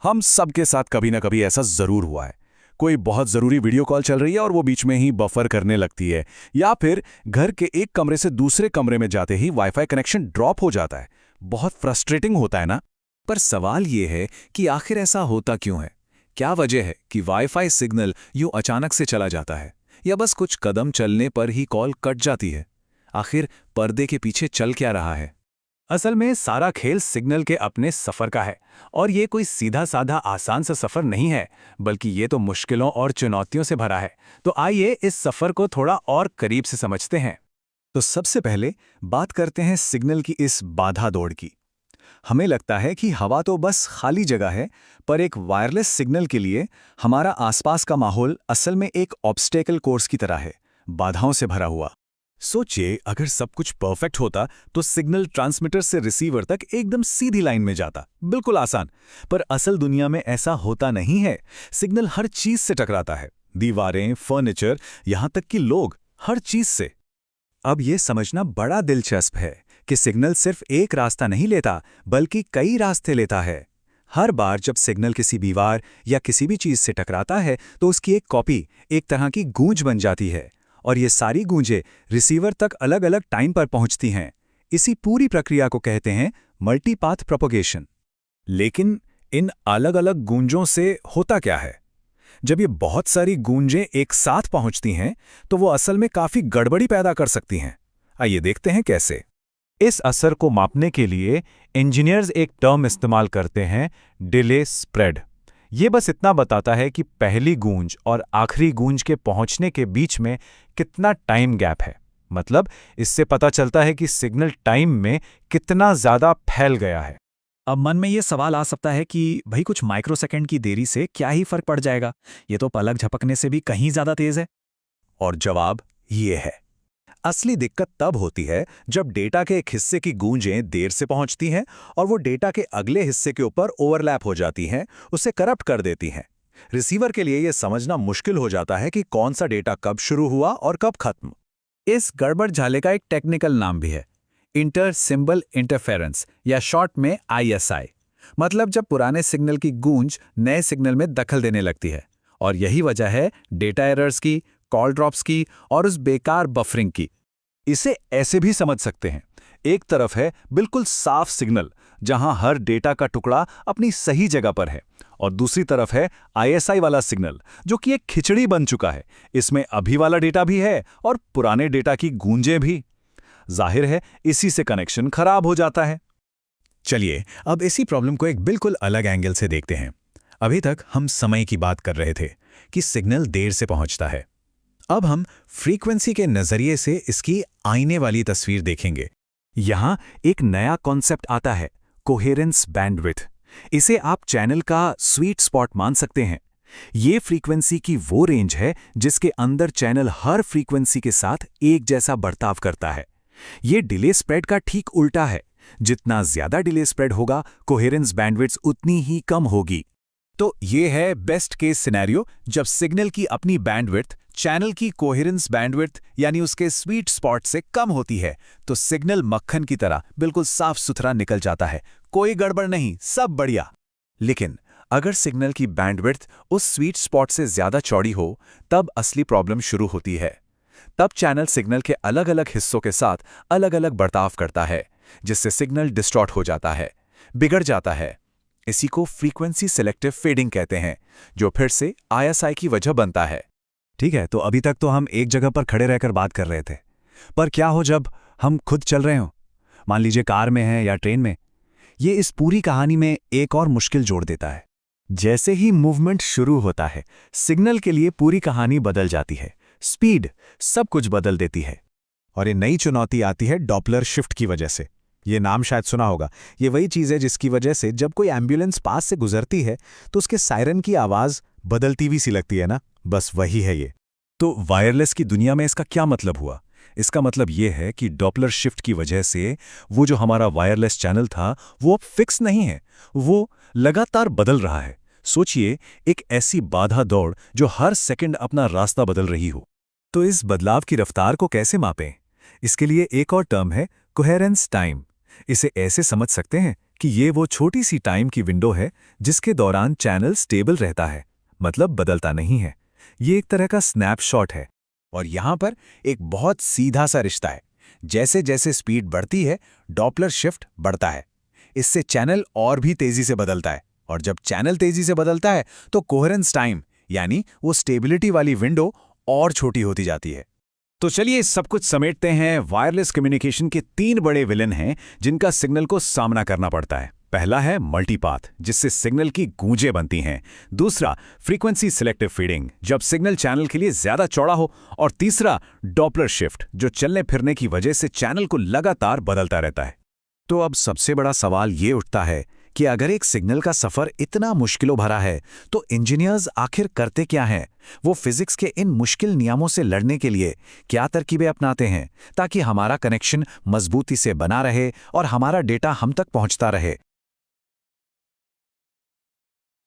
हम सबके साथ कभी ना कभी ऐसा जरूर हुआ है। कोई बहुत जरूरी वीडियो कॉल चल रही है और वो बीच में ही बफर करने लगती है, या फिर घर के एक कमरे से दूसरे कमरे में जाते ही वाईफाई कनेक्शन ड्रॉप हो जाता है। बहुत फ्रस्ट्रेटिंग होता है ना। पर सवाल ये है कि आखिर ऐसा होता क्यों है? क्या वजह है कि वाईफाई सिग्नल यूं अचानक से चला जाता है, या बस कुछ कदम चलने पर ही कॉल कट जाती है? आखिर पर्दे के पीछे चल क्या रहा है? असल में सारा खेल सिग्नल के अपने सफर का है। और ये कोई सीधा साधा आसान सा सफर नहीं है, बल्कि ये तो मुश्किलों और चुनौतियों से भरा है। तो आइए इस सफर को थोड़ा और करीब से समझते हैं। तो सबसे पहले बात करते हैं सिग्नल की इस बाधा दौड़ की। हमें लगता है कि हवा तो बस खाली जगह है, पर एक वायरलेस सिग्नल के लिए हमारा आसपास का माहौल असल में एक ऑब्स्टेकल कोर्स की तरह है, बाधाओं से भरा हुआ। सोचिए, अगर सब कुछ परफेक्ट होता तो सिग्नल ट्रांसमीटर से रिसीवर तक एकदम सीधी लाइन में जाता, बिल्कुल आसान। पर असल दुनिया में ऐसा होता नहीं है। सिग्नल हर चीज से टकराता है, दीवारें, फर्नीचर, यहां तक कि लोग, हर चीज से। अब ये समझना बड़ा दिलचस्प है कि सिग्नल सिर्फ एक रास्ता नहीं लेता, बल्कि कई रास्ते लेता है। हर बार जब सिग्नल किसी दीवार या किसी भी चीज से टकराता है तो उसकी एक कॉपी, एक तरह की गूंज बन जाती है, और ये सारी गूंजें रिसीवर तक अलग अलग टाइम पर पहुंचती हैं। इसी पूरी प्रक्रिया को कहते हैं मल्टीपाथ प्रोपगेशन। लेकिन इन अलग अलग गूंजों से होता क्या है? जब ये बहुत सारी गूंजें एक साथ पहुंचती हैं तो वो असल में काफी गड़बड़ी पैदा कर सकती हैं। आइए देखते हैं कैसे। इस असर को मापने के लिए इंजीनियर्स एक टर्म इस्तेमाल करते हैं, डिले स्प्रेड। ये बस इतना बताता है कि पहली गूंज और आखिरी गूंज के पहुंचने के बीच में कितना टाइम गैप है। मतलब इससे पता चलता है कि सिग्नल टाइम में कितना ज्यादा फैल गया है। अब मन में ये सवाल आ सकता है कि भाई कुछ माइक्रोसेकंड की देरी से क्या ही फर्क पड़ जाएगा, ये तो पलक झपकने से भी कहीं ज्यादा तेज है। और जवाब ये है। असली दिक्कत तब होती है जब डेटा के एक हिस्से की गूंजें देर से पहुंचती हैं और वो डेटा के अगले हिस्से के ऊपर ओवरलैप हो जाती हैं, उसे करप्ट कर देती हैं। रिसीवर के लिए यह समझना मुश्किल हो जाता है कि कौन सा डेटा कब शुरू हुआ और कब खत्म। इस गड़बड़ झाले का एक टेक्निकल नाम भी है, इंटर सिंबल इंटरफेरेंस, या शॉर्ट में ISI। मतलब जब पुराने सिग्नल की गूंज नए सिग्नल में दखल देने लगती है। और यही वजह है डेटा एरर्स की, कॉल ड्रॉप्स की और उस बेकार बफरिंग की। इसे ऐसे भी समझ सकते हैं, एक तरफ है बिल्कुल साफ सिग्नल जहां हर डेटा का टुकड़ा अपनी सही जगह पर है, और दूसरी तरफ है ISI वाला सिग्नल जो कि एक खिचड़ी बन चुका है। इसमें अभी वाला डेटा भी है और पुराने डेटा की गूंजें भी। जाहिर है इसी से कनेक्शन खराब हो जाता है। चलिए अब इसी प्रॉब्लम को एक बिल्कुल अलग एंगल से देखते हैं। अभी तक हम समय की बात कर रहे थे कि सिग्नल देर से पहुंचता है। अब हम फ्रीक्वेंसी के नजरिए से इसकी आईने वाली तस्वीर देखेंगे। यहां एक नया कॉन्सेप्ट आता है, कोहेरेंस बैंडविड्थ। इसे आप चैनल का स्वीट स्पॉट मान सकते हैं। ये फ्रीक्वेंसी की वो रेंज है जिसके अंदर चैनल हर फ्रीक्वेंसी के साथ एक जैसा बर्ताव करता है। ये डिले स्प्रेड का ठीक उल्टा है। जितना ज्यादा डिले स्प्रेड होगा, कोहेरेंस बैंडविड्थ उतनी ही कम होगी। तो ये है बेस्ट केस सिनेरियो, जब सिग्नल की अपनी बैंडविड्थ चैनल की कोहेरेंस बैंडविड्थ यानी उसके स्वीट स्पॉट से कम होती है, तो सिग्नल मक्खन की तरह बिल्कुल साफ सुथरा निकल जाता है, कोई गड़बड़ नहीं, सब बढ़िया। लेकिन अगर सिग्नल की बैंडविड्थ उस स्वीट स्पॉट से ज्यादा चौड़ी हो, तब असली प्रॉब्लम शुरू होती है। तब चैनल सिग्नल के अलग अलग हिस्सों के साथ अलग अलग बर्ताव करता है, जिससे सिग्नल डिस्टॉर्ट हो जाता है, बिगड़ जाता है। इसी को फ्रीक्वेंसी सेलेक्टिव फेडिंग कहते हैं, जो फिर से ISI की वजह बनता है। ठीक है, तो अभी तक तो हम एक जगह पर खड़े रहकर बात कर रहे थे, पर क्या हो जब हम खुद चल रहे हों? मान लीजिए कार में हैं या ट्रेन में। ये इस पूरी कहानी में एक और मुश्किल जोड़ देता है। जैसे ही मूवमेंट शुरू होता है, सिग्नल के लिए पूरी कहानी बदल जाती है। स्पीड सब कुछ बदल देती है। और ये नई चुनौती आती है डॉपलर शिफ्ट की वजह से। ये नाम शायद सुना होगा। ये वही चीज़ है जिसकी वजह से जब कोई एम्बुलेंस पास से गुजरती है तो उसके सायरन की आवाज़ बदलती हुई सी लगती है ना, बस वही है ये। तो वायरलेस की दुनिया में इसका क्या मतलब हुआ? इसका मतलब ये है कि डॉपलर शिफ्ट की वजह से वो जो हमारा वायरलेस चैनल था वो अब फिक्स नहीं है, वो लगातार बदल रहा है। सोचिए, एक ऐसी बाधा दौड़ जो हर सेकंड अपना रास्ता बदल रही हो। तो इस बदलाव की रफ्तार को कैसे मापें? इसके लिए एक और टर्म है कोहेरेंस टाइम। इसे ऐसे समझ सकते हैं कि ये वो छोटी सी टाइम की विंडो है जिसके दौरान चैनल स्टेबल रहता है, मतलब बदलता नहीं है। ये एक तरह का स्नैपशॉट है। और यहाँ पर एक बहुत सीधा सा रिश्ता है। जैसे जैसे स्पीड बढ़ती है, डॉपलर शिफ्ट बढ़ता है। इससे चैनल और भी तेजी से बदलता है, और जब चैनल तेजी से बदलता है तो कोहेरेंस टाइम यानी वो स्टेबिलिटी वाली विंडो और छोटी होती जाती है। तो चलिए सब कुछ समेटते हैं। वायरलेस कम्युनिकेशन के 3 बड़े विलन हैं जिनका सिग्नल को सामना करना पड़ता है। पहला है मल्टीपाथ, जिससे सिग्नल की गूंजें बनती हैं। दूसरा फ्रीक्वेंसी सिलेक्टिव फीडिंग, जब सिग्नल चैनल के लिए ज्यादा चौड़ा हो। और तीसरा डॉपलर शिफ्ट, जो चलने फिरने की वजह से चैनल को लगातार बदलता रहता है। तो अब सबसे बड़ा सवाल ये उठता है कि अगर एक सिग्नल का सफर इतना मुश्किलों भरा है तो इंजीनियर्स आखिर करते क्या हैं? वो फिजिक्स के इन मुश्किल नियमों से लड़ने के लिए क्या तरकीबें अपनाते हैं ताकि हमारा कनेक्शन मजबूती से बना रहे और हमारा डेटा हम तक पहुंचता रहे?